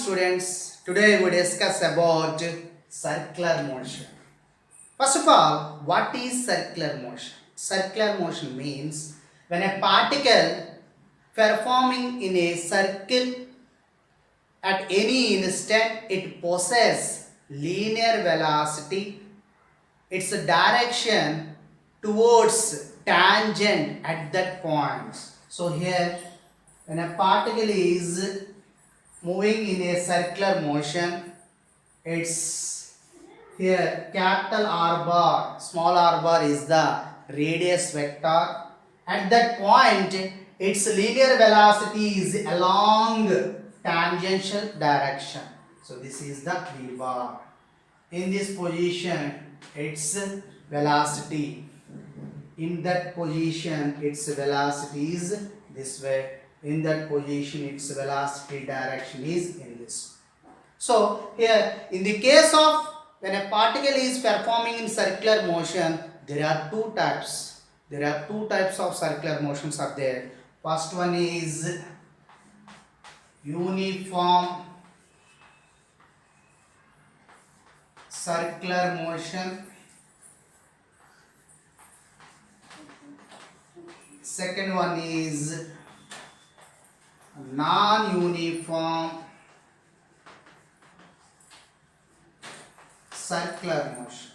students. Today we discuss about circular motion. First of all, what is circular motion? Circular motion means when a particle performing in a circle at any instant it possesses linear velocity, its direction towards tangent at that point. So here when a particle is moving in a circular motion, it's here capital R bar, small r bar is the radius vector. At that point, its linear velocity is along tangential direction. So this is the V bar. In this position, its velocity. In that position, its velocity is this way. In that position, its velocity direction is in this. So here, in the case of when a particle is performing in circular motion, there are two types. There are two types of circular motions are there. First one is uniform circular motion. Second one is non-uniform circular motion.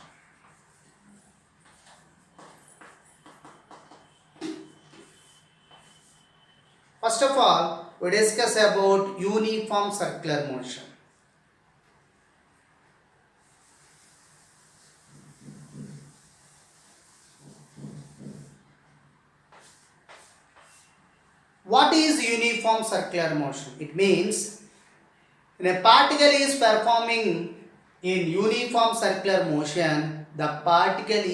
First of all, we discuss about uniform circular motion. What is uniform circular motion? It means when a particle is performing in uniform circular motion, the particle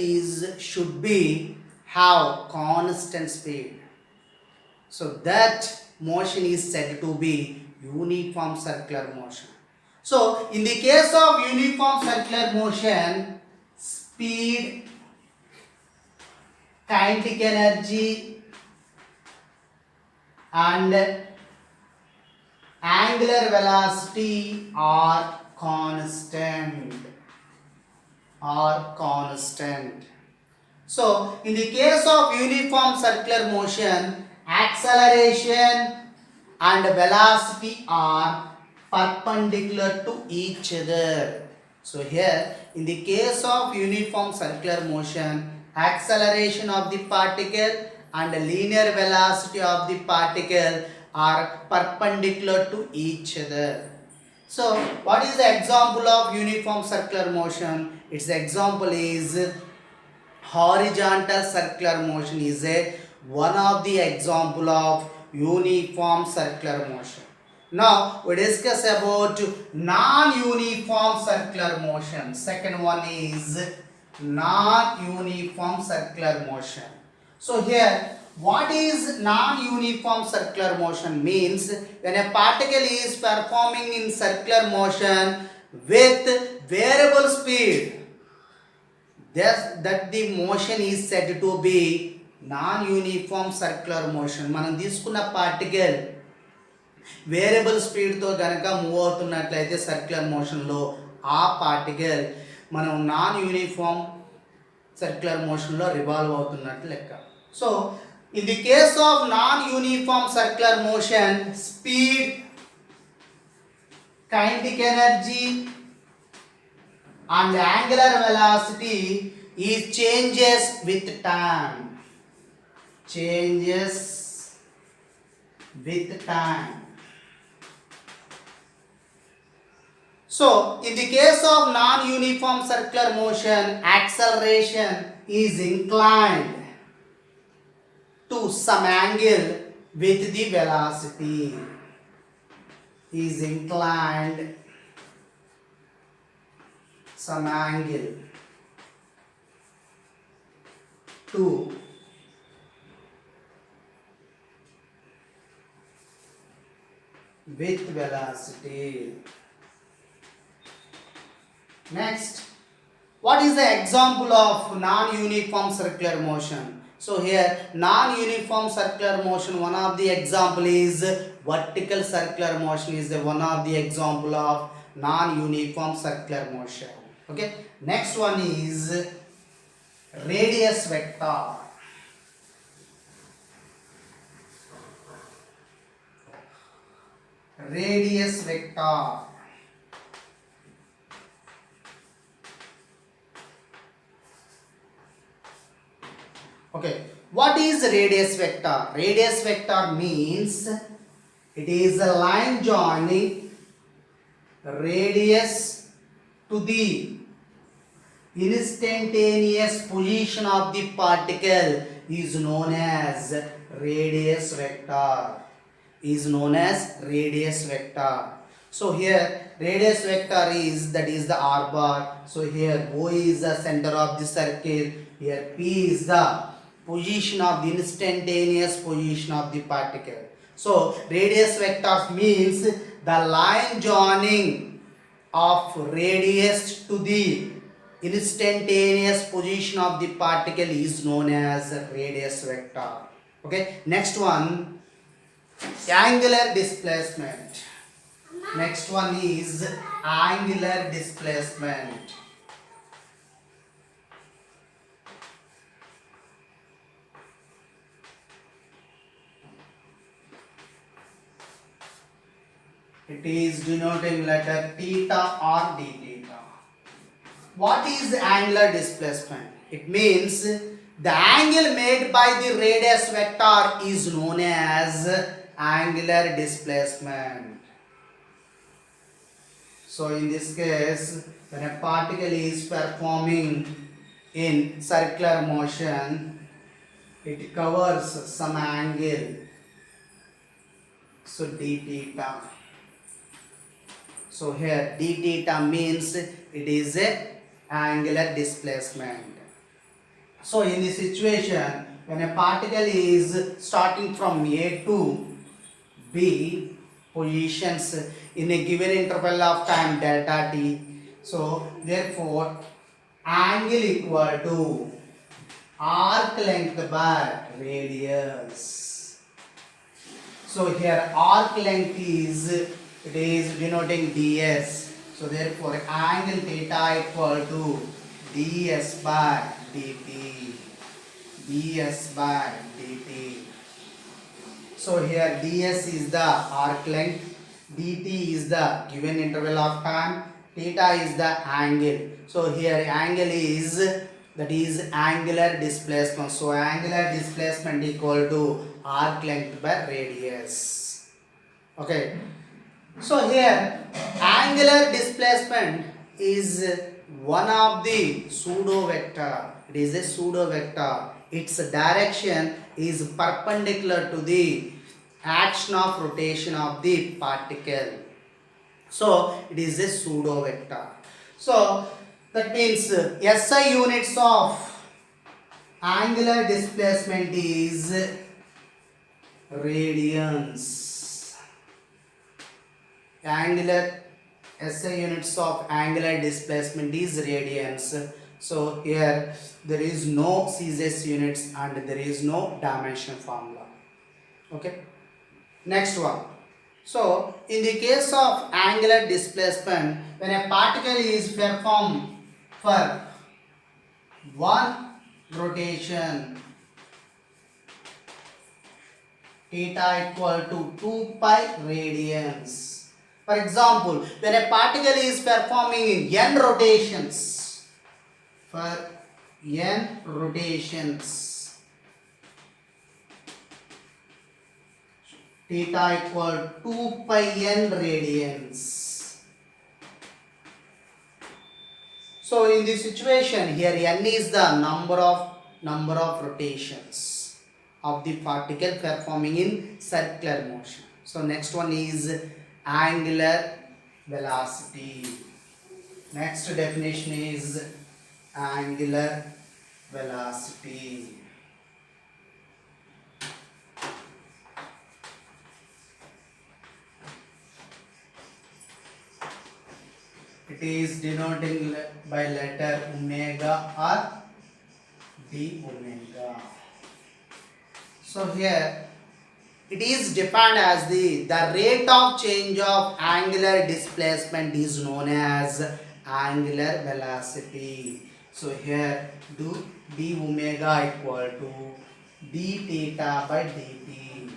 should be have constant speed. So that motion is said to be uniform circular motion. So in the case of uniform circular motion, speed, kinetic energy and angular velocity are constant. So in the case of uniform circular motion, acceleration and velocity are perpendicular to each other. So here in the case of uniform circular motion, acceleration of the particle and linear velocity of the particle are perpendicular to each other. So what is the example of uniform circular motion? Its example is horizontal circular motion is one of the example of uniform circular motion. Now we discuss about non-uniform circular motion. Second one is non-uniform circular motion. So here, what is non-uniform circular motion means when a particle is performing in circular motion with variable speed, that the motion is said to be non-uniform circular motion. మనం తీసుకున్న particle variable స్పీడ్తో కనుక move అవుతున్నట్లయితే circular మోషన్లో ఆ particle మనం non uniform circular మోషన్లో revolve అవుతున్నట్లు లెక్క. So in the case of non-uniform circular motion, speed, kinetic energy and angular velocity is changes with time. So in the case of non-uniform circular motion, acceleration is inclined to some angle with the velocity. Is inclined some angle to with velocity. Next, what is the example of non-uniform circular motion? So here non-uniform circular motion, one of the example is vertical circular motion is the one of the example of non-uniform circular motion. Okay, next one is radius vector. Radius vector. Okay, what is radius vector? Radius vector means it is a line joining radius to the instantaneous position of the particle is known as radius vector. So here radius vector is, that is the r bar. So here O is the center of the circle. Here P is the position of the instantaneous position of the particle. So radius vector means the line joining of radius to the instantaneous position of the particle is known as radius vector. Okay, next one, angular displacement. Next one is angular displacement. It is denoting letter theta or d theta. What is angular displacement? It means the angle made by the radius vector is known as angular displacement. So in this case, when a particle is performing in circular motion, it covers some angle. So d theta. So here d theta means it is a angular displacement. So in this situation, when a particle is starting from A to B positions in a given interval of time delta t, so therefore angle equal to arc length by radius. So here arc length is, it is denoting ds. So therefore angle theta equal to ds by dt. ds by dt. So here ds is the arc length, dt is the given interval of time, theta is the angle. So here angle is, that is angular displacement. So angular displacement equal to arc length by radius. Okay. So here angular displacement is one of the pseudo vector. It is a pseudo vector. Its direction is perpendicular to the action of rotation of the particle. So it is a pseudo vector. So that means SI units of angular displacement is radians. Angular SI units of angular displacement is radians. So here there is no Cs units and there is no dimension formula. Okay. Next one. So in the case of angular displacement, when a particle is performed for one rotation, theta equal to 2 pi radians. For example, when a particle is performing in n rotations, for n rotations, theta equal 2 pi n radians. So in this situation here n is the number of rotations of the particle performing in circular motion. So next one is angular velocity. Next definition is angular velocity. It is denoting by letter omega or d omega. So here it is defined as the rate of change of angular displacement is known as angular velocity. So here do d omega equal to d theta by dt.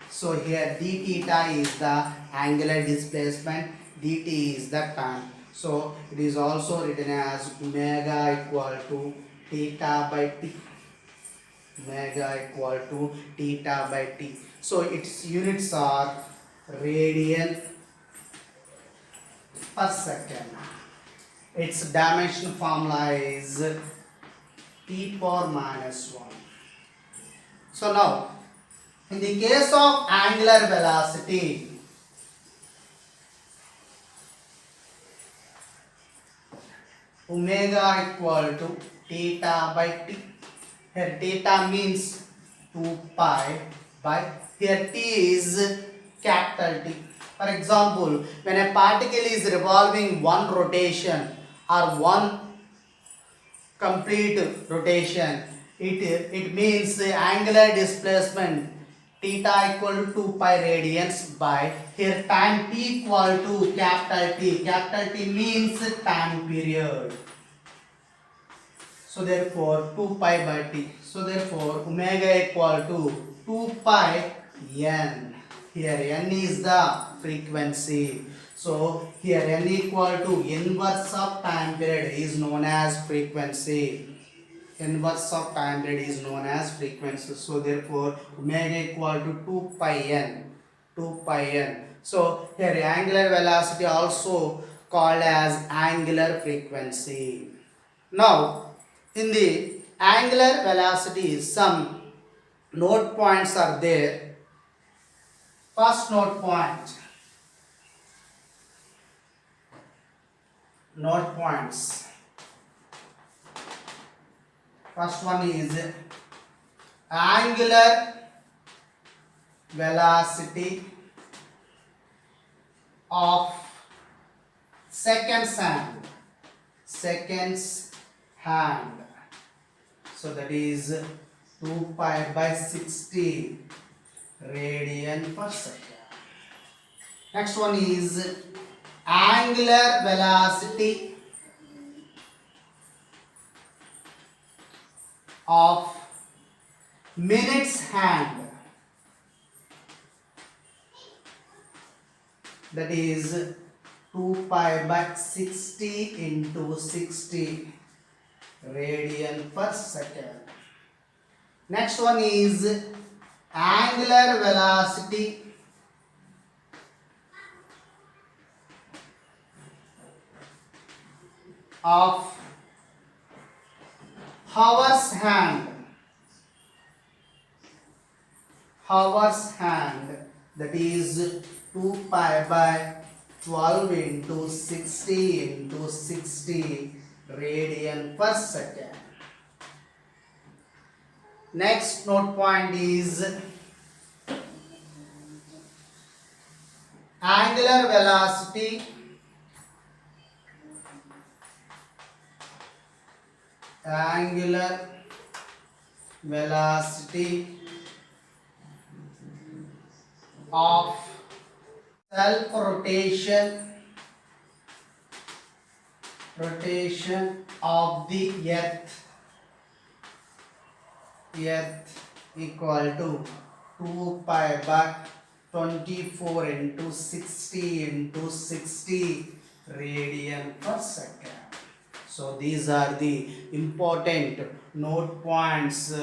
So here d theta is the angular displacement, dt is the time. So it is also written as omega equal to theta by t. Omega equal to theta by t. So its units are radian per second. Its dimension formula is t power minus 1. So now, in the case of angular velocity, omega equal to theta by t. Here theta means 2 pi by, here t is capital T. For example, when a particle is revolving one rotation or one complete rotation, it means angular displacement theta equal to 2 pi radians by, here time t equal to capital T. Capital T means time period. So therefore 2 pi by t. So therefore omega equal to 2 pi n. Here n is the frequency. So here n equal to inverse of time period is known as frequency. Inverse of time period is known as frequency. So therefore omega equal to 2 pi n. 2 pi n. So here angular velocity also called as angular frequency. Now in the angular velocity, some node points are there. First node point, node points. First one is angular velocity of seconds hand. So that is 2 pi by 60 radian per second. Next one is angular velocity of minutes hand. That is 2 pi by 60 into 60 radian per second. Next one is angular velocity of hours hand. Hours hand, that is 2 pi by 12 into 60 into 60 radian per second. Next node point is angular velocity of self rotation of the earth equal to 2 pi by 24 into 60 into 60 radian per second. So these are the important node points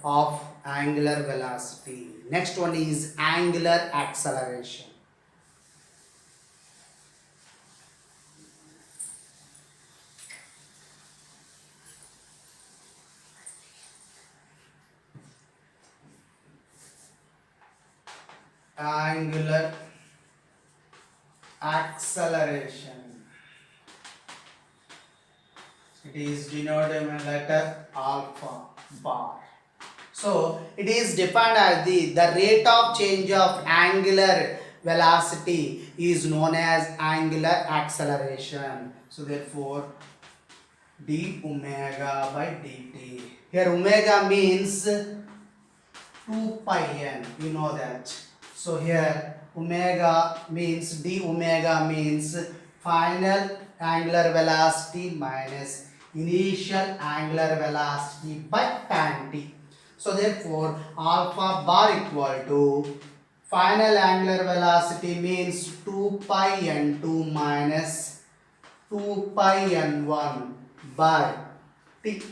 of angular velocity. Next one is angular acceleration. Angular acceleration. It is denoted by letter alpha bar. So it is defined as the rate of change of angular velocity is known as angular acceleration. So therefore d omega by dt. Here omega means 2 pi n, you know that. So here omega means d omega means final angular velocity minus initial angular velocity by tan t. So therefore alpha bar equal to final angular velocity means 2 pi n2 minus 2 pi n1 by t.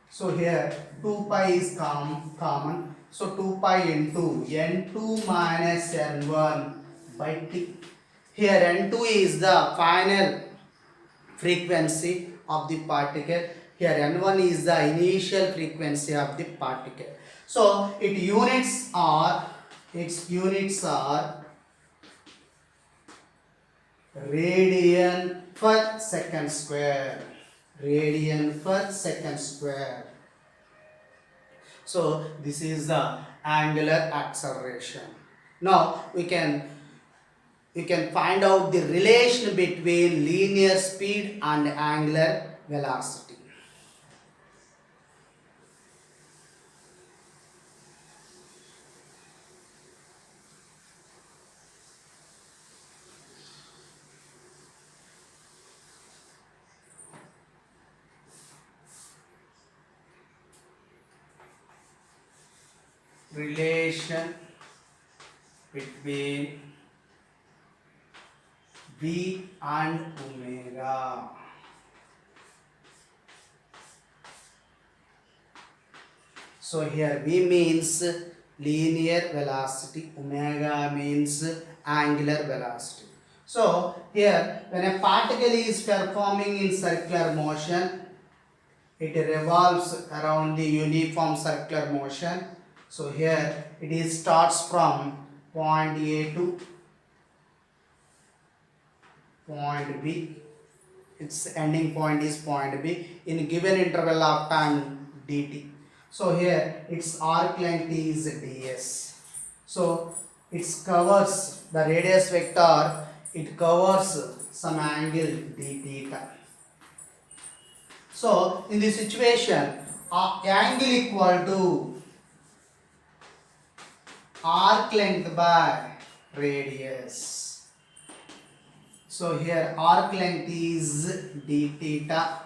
So here 2 pi is common. So 2 pi into n2 minus n1 by t. Here n2 is the final frequency of the particle. Here n1 is the initial frequency of the particle. So its units are radian per second square. Radian per second square. So this is the angular acceleration. Now we can find out the relation between linear speed and angular velocity. Relation between v and omega. So here v means linear velocity, omega means angular velocity. So here when a particle is performing in circular motion, it revolves around the uniform circular motion. So here it starts from point A to point B. Its ending point is point B in a given interval of time dt. So here its arc length is ds. So it covers the radius vector. It covers some angle d theta. So in this situation, angle equal to arc length by radius. So here arc length is d theta,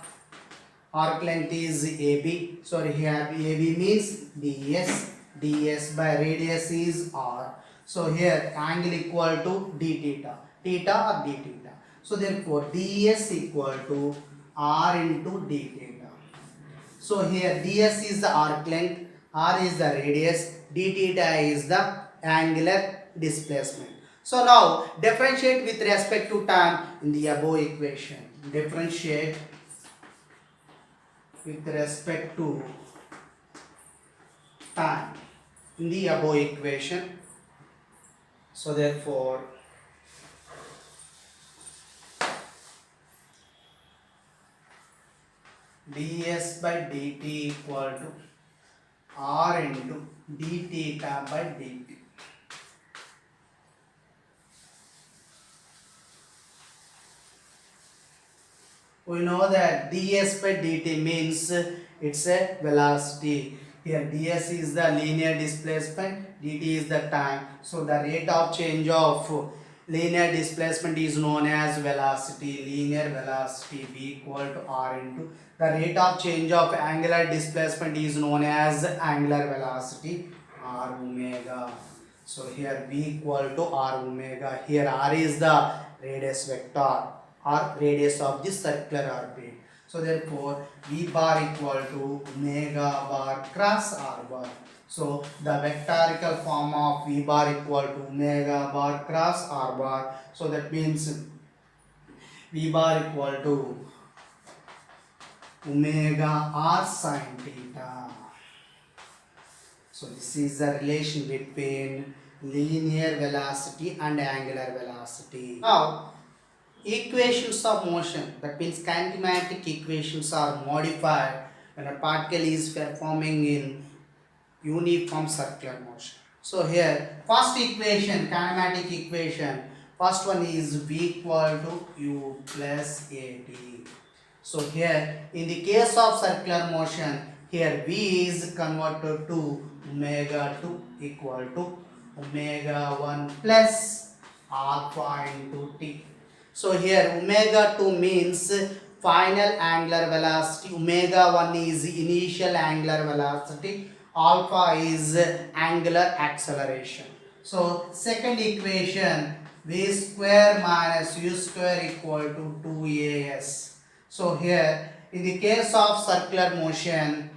arc length is AB. Sorry, here AB means ds, ds by radius is r. So here angle equal to d theta, theta or d theta. So therefore ds equal to r into d theta. So here ds is the arc length, r is the radius, d theta is the angular displacement. So now differentiate with respect to time in the above equation. Differentiate with respect to time in the above equation. So therefore ds by dt equal to r into d theta by dt. We know that ds by dt means it's a velocity. Here ds is the linear displacement, dt is the time. So the rate of change of linear displacement is known as velocity. Linear velocity v equal to r into the rate of change of angular displacement is known as angular velocity, r omega. So here v equal to r omega. Here r is the radius vector or radius of the circular orbit. So therefore v bar equal to omega bar cross r bar. So the vectorical form of v bar equal to omega bar cross r bar. So that means v bar equal to omega r sin theta. So this is the relation between linear velocity and angular velocity. Now equations of motion, that means kinematic equations, are modified when a particle is performing in uniform circular motion. So here first equation, kinematic equation, first one is v equal to u plus at. So here in the case of circular motion, Here V is converted to omega 2 equal to omega 1 plus alpha into t. So here omega 2 means final angular velocity, omega 1 is initial angular velocity, alpha is angular acceleration. So second equation, v square minus u square equal to 2as. So here in the case of circular motion,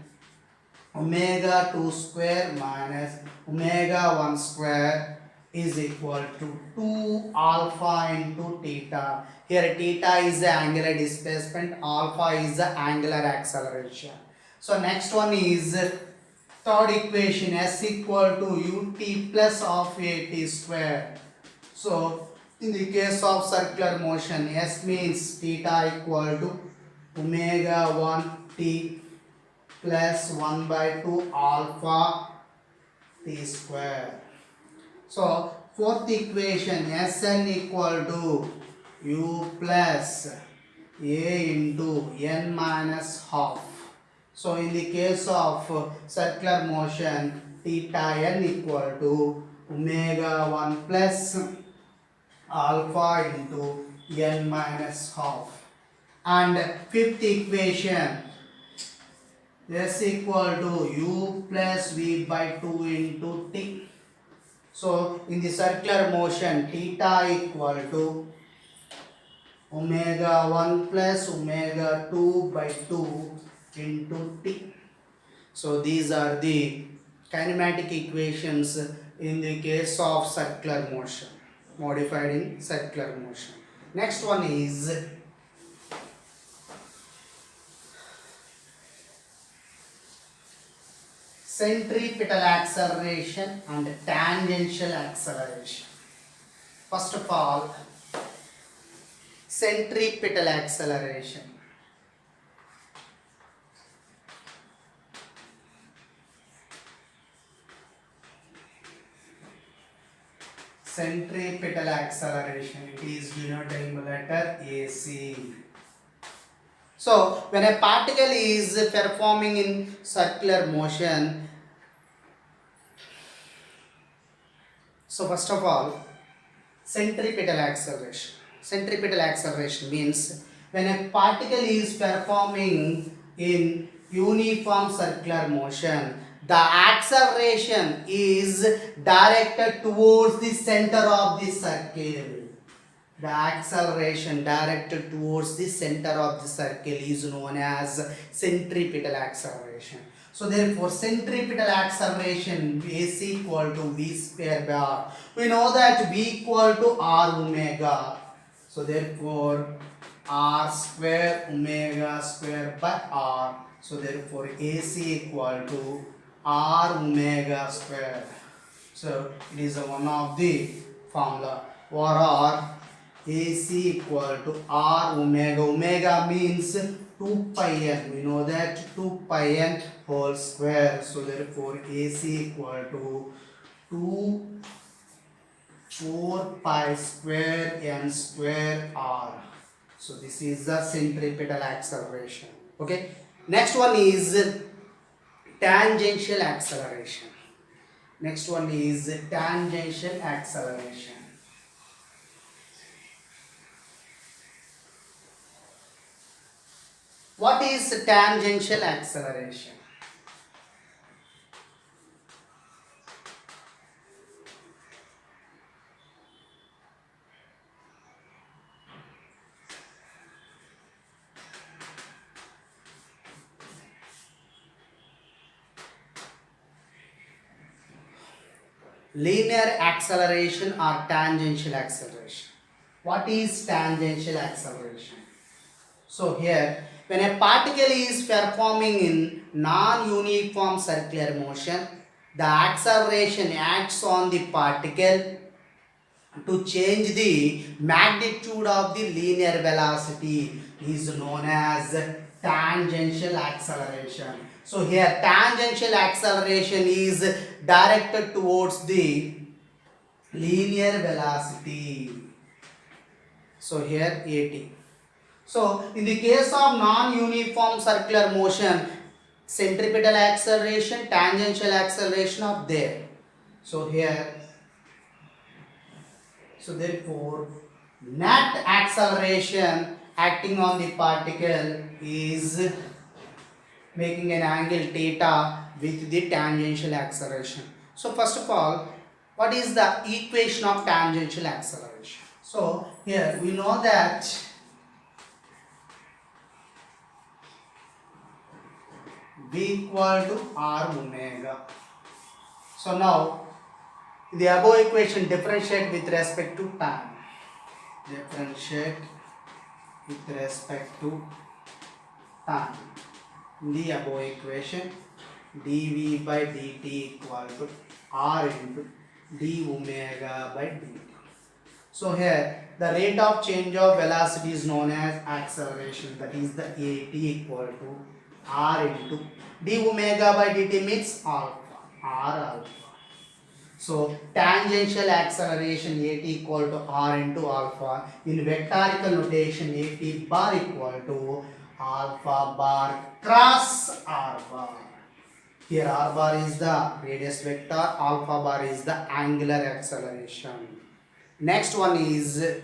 omega 2 square minus omega 1 square is equal to 2 alpha into theta. Here theta is the angular displacement, alpha is the angular acceleration. So next one is third equation, s equal to ut plus of at square. So in the case of circular motion, s means theta equal to omega 1 t plus 1 by 2 alpha t square. So fourth equation, Sn equal to u plus a into n minus half. So in the case of circular motion, theta n equal to omega 1 plus alpha into n minus half. And fifth equation, s equal to u plus v by 2 into t. So in the circular motion, theta equal to omega 1 plus omega 2 by 2 into t. So these are the kinematic equations in the case of circular motion, modified in circular motion. Next one is centripetal acceleration and tangential acceleration. First of all, centripetal acceleration. Centripetal acceleration, it is denoted by letter AC. So when a particle is performing in circular motion, so first of all, centripetal acceleration. Centripetal acceleration means when a particle is performing in uniform circular motion, the acceleration is directed towards the center of the circle. The acceleration directed towards the center of the circle is known as centripetal acceleration. So therefore centripetal acceleration is equal to v square by r. We know that v equal to r omega. So therefore r square omega square by r. So therefore AC equal to r omega square. So it is one of the formula. For r, AC equal to r omega. Omega means 2 pi n. We know that 2 pi n whole square. So therefore AC equal to 2 4 pi square n square r. So this is the centripetal acceleration. Okay. Next one is tangential acceleration. Next one is tangential acceleration. What is tangential acceleration? Linear acceleration or tangential acceleration. What is tangential acceleration? So here, when a particle is performing in non-uniform circular motion, the acceleration acts on the particle to change the magnitude of the linear velocity is known as tangential acceleration. So here tangential acceleration is directed towards the linear velocity. So here at. So in the case of non-uniform circular motion, centripetal acceleration, tangential acceleration are there. So here, so therefore, net acceleration acting on the particle is making an angle theta with the tangential acceleration. So first of all, what is the equation of tangential acceleration? So here we know that V equal to R omega. So now the above equation differentiate with respect to time. Differentiate with respect to time. In the above equation, dV by dt equal to R into d omega by dt. So here the rate of change of velocity is known as acceleration, that is the at equal to R into d omega by dt means alpha, R alpha. So tangential acceleration at equal to R into alpha. In vectorical notation, at bar equal to alpha bar cross R bar. Here R bar is the radius vector, alpha bar is the angular acceleration. Next one is